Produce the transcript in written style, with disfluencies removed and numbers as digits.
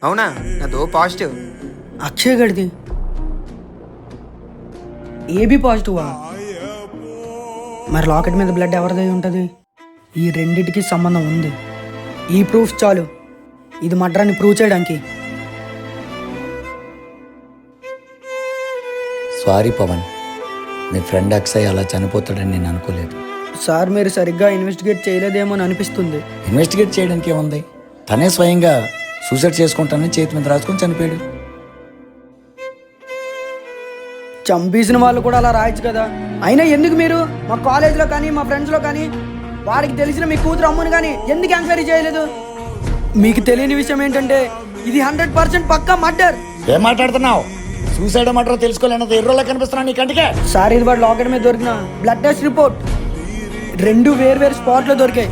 అవునా? నాదో positive. Akshay గడిది AB పాజిటివా? మరి లాకెట్ మీద బ్లడ్ ఎవరిదై ఉంటుంది? ఈ రెండిటికి సంబంధం ఉంది. ఈ ప్రూఫ్ చాలు ఇది మర్డర్ అని ప్రూవ్ చేయడానికి. సారీ పవన్, మీ ఫ్రెండ్ అక్షయ్ అలా చనిపోతాడని నేను అనుకోలేదు. సార్ మీరు సరిగ్గా ఇన్వెస్టిగేట్ చేయలేదేమో అని అనిపిస్తుంది. ఇన్వెస్టిగేట్ చేయడానికి ఏముంది, తనే స్వయంగా సూసైడ్ చేసుకుంటానని చేతి మీద రాసుకొని చనిపోయాడు. చంపేసిన వాళ్ళు కూడా అలా రాయొచ్చు కదా. అయినా ఎందుకు మీరు మా కాలేజ్లో కానీ మా ఫ్రెండ్స్లో కానీ వాడికి తెలిసిన మీ కూతురు అమ్ముని కానీ ఎందుకు ఎంక్వైరీ చేయలేదు? మీకు తెలియని విషయం ఏంటంటే ఇది 100% పక్కా మర్డర్. ఏం మాట్లాడుతున్నావు? సూసైడ్ మర్డర్ తెలుసుకోలేనంత ఎర్రోలా కనిపిస్తున్నా నీ కంటికే. సార్ ఇది వాడు లాకెట్ మీద దొరికిన బ్లడ్ టెస్ట్ రిపోర్ట్ 2 వేరు స్పాట్లో దొరికాయి.